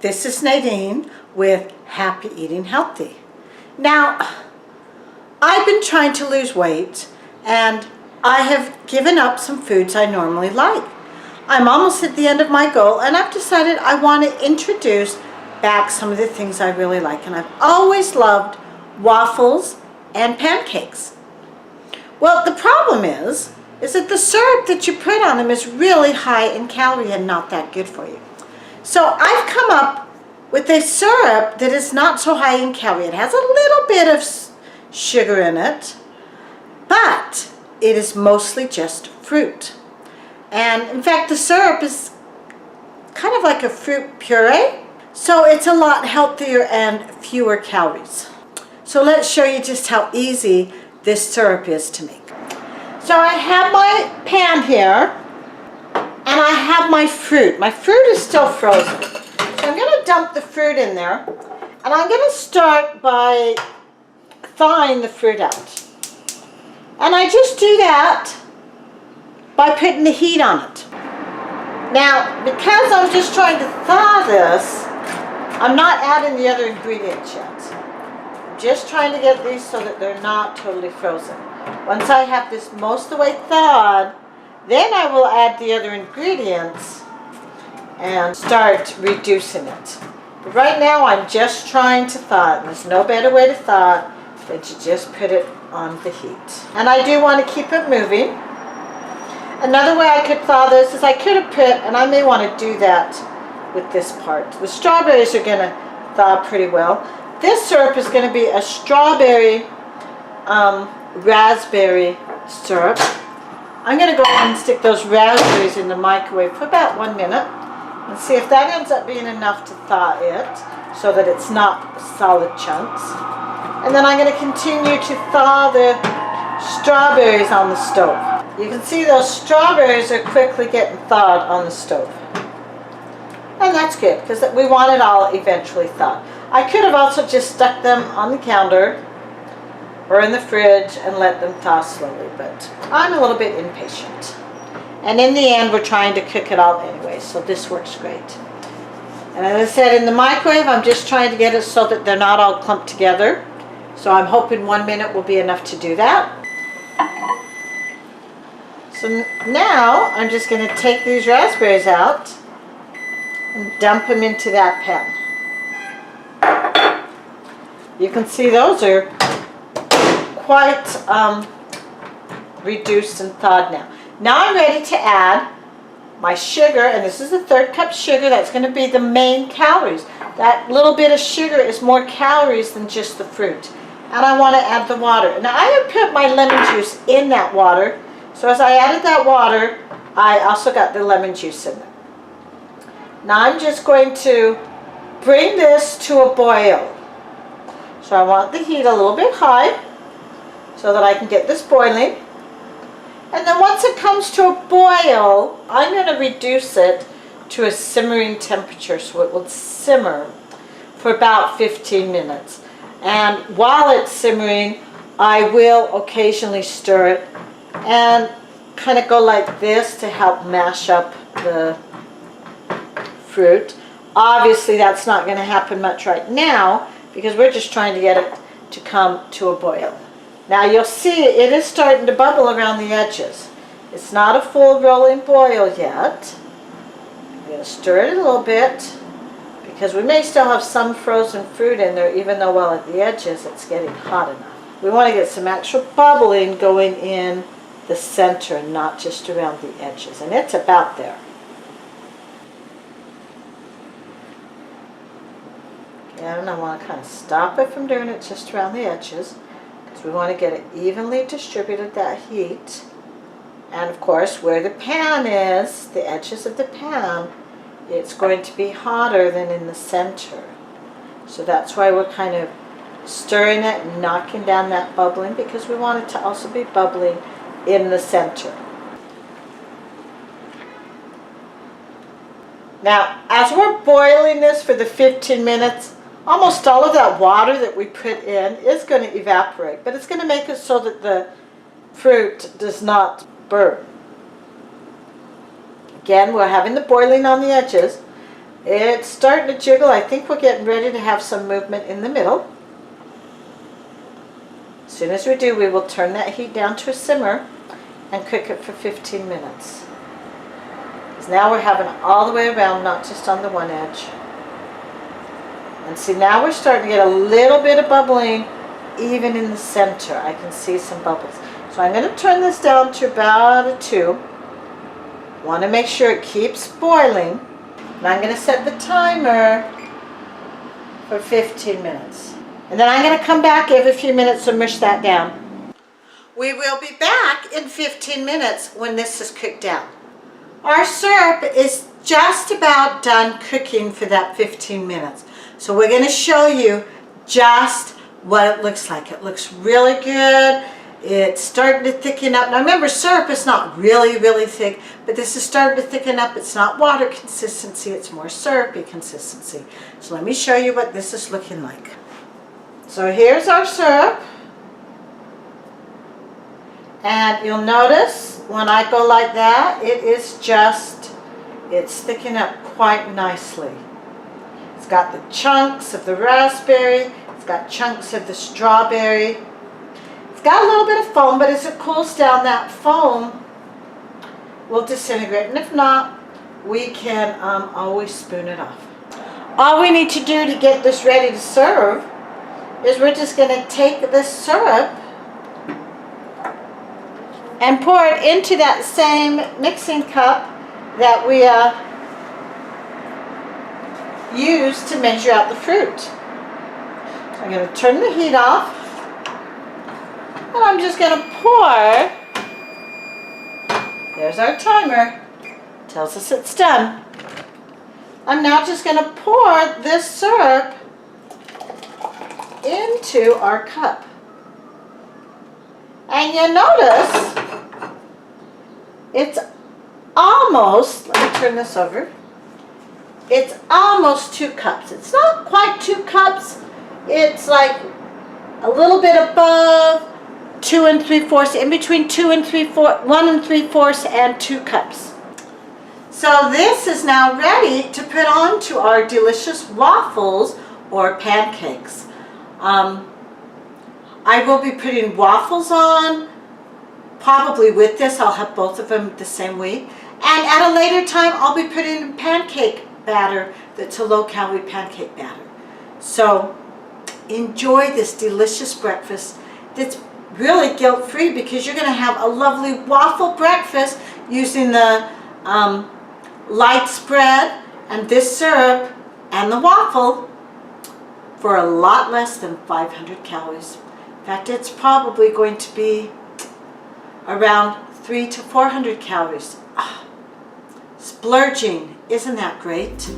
This is Nadine with Happy Eating Healthy. Now, I've been trying to lose weight and I have given up some foods I normally like. I'm almost at the end of my goal and I've decided I want to introduce back some of the things I really like. And I've always loved waffles and pancakes. Well, the problem is that the syrup that you put on them is really high in calorie and not that good for you. So I've come up with a syrup that is not so high in calorie. It has a little bit of sugar in it, but it is mostly just fruit. And in fact, the syrup is kind of like a fruit puree, so it's a lot healthier and fewer calories. So let's show you just how easy this syrup is to make. So I have my pan here, and I have my fruit. My fruit is still frozen. So I'm going to dump the fruit in there, and I'm going to start by thawing the fruit out. And I just do that by putting the heat on it. Now, because I'm just trying to thaw this, I'm not adding the other ingredients yet. I'm just trying to get these so that they're not totally frozen. Once I have this most of the way thawed, then I will add the other ingredients and start reducing it. But right now I'm just trying to thaw it, and there's no better way to thaw it than to just put it on the heat. And I do want to keep it moving. Another way I could thaw this is I could have put, and I may want to do that with this part. The strawberries are going to thaw pretty well. This syrup is going to be a strawberry raspberry syrup. I'm going to go ahead and stick those raspberries in the microwave for about 1 minute and see if that ends up being enough to thaw it so that it's not solid chunks. And then I'm going to continue to thaw the strawberries on the stove. You can see those strawberries are quickly getting thawed on the stove. And that's good because we want it all eventually thawed. I could have also just stuck them on the counter or in the fridge and let them thaw slowly, but I'm a little bit impatient. And in the end, we're trying to cook it all anyway, so this works great. And as I said, in the microwave, I'm just trying to get it so that they're not all clumped together. So I'm hoping 1 minute will be enough to do that. So now, I'm just going to take these raspberries out and dump them into that pan. You can see those are quite reduced and thawed now. Now I'm ready to add my sugar, and this is the 1/3 cup sugar. That's going to be the main calories. That little bit of sugar is more calories than just the fruit. And I want to add the water. Now I have put my lemon juice in that water, so as I added that water, I also got the lemon juice in there. Now I'm just going to bring this to a boil. So I want the heat a little bit high, so that I can get this boiling. And then once it comes to a boil, I'm going to reduce it to a simmering temperature so it will simmer for about 15 minutes. And while it's simmering, I will occasionally stir it and kind of go like this to help mash up the fruit. Obviously that's not going to happen much right now because we're just trying to get it to come to a boil. Now you'll see it is starting to bubble around the edges. It's not a full rolling boil yet. I'm going to stir it a little bit because we may still have some frozen fruit in there, even though while at the edges it's getting hot enough. We want to get some actual bubbling going in the center and not just around the edges, and it's about there. And I want to kind of stop it from doing it just around the edges. We want to get it evenly distributed, that heat. And of course, where the pan is, the edges of the pan, it's going to be hotter than in the center. So that's why we're kind of stirring it and knocking down that bubbling, because we want it to also be bubbling in the center. Now, as we're boiling this for the 15 minutes, almost all of that water that we put in is going to evaporate, but it's going to make it so that the fruit does not burn. Again, we're having the boiling on the edges, It's starting to jiggle. I think we're getting ready to have some movement in the middle. As soon as we do, we will turn that heat down to a simmer and cook it for 15 minutes. Because now we're having it all the way around, not just on the one edge. And see, now we're starting to get a little bit of bubbling even in the center. I can see some bubbles. So I'm going to turn this down to about a 2. Want to make sure it keeps boiling. And I'm going to set the timer for 15 minutes. And then I'm going to come back every few minutes and mush that down. We will be back in 15 minutes when this is cooked down. Our syrup is just about done cooking for that 15 minutes. So we're going to show you just what it looks like. It looks really good. It's starting to thicken up. Now remember, syrup is not really, really thick, but this is starting to thicken up. It's not water consistency, it's more syrupy consistency. So let me show you what this is looking like. So here's our syrup. And you'll notice when I go like that, it's thickening up quite nicely. It's got the chunks of the raspberry, it's got chunks of the strawberry. It's got a little bit of foam, but as it cools down, that foam will disintegrate. And if not, we can always spoon it off. All we need to do to get this ready to serve is we're just going to take this syrup and pour it into that same mixing cup that we used to measure out the fruit. So I'm going to turn the heat off, and I'm just going to pour. There's our timer. Tells us it's done. I'm now just going to pour this syrup into our cup. And you'll notice it's almost, let me turn this over, it's almost 2 cups. It's not quite 2 cups. It's like a little bit above 2 3/4, in between 1 3/4 and 2 cups. So this is now ready to put onto our delicious waffles or pancakes. I will be putting waffles on, probably with this. I'll have both of them the same week. And at a later time, I'll be putting in pancake batter that's a low-calorie pancake batter. So enjoy this delicious breakfast that's really guilt-free, because you're going to have a lovely waffle breakfast using the light spread and this syrup and the waffle for a lot less than 500 calories. In fact, it's probably going to be around 300 to 400 calories. Splurging, isn't that great?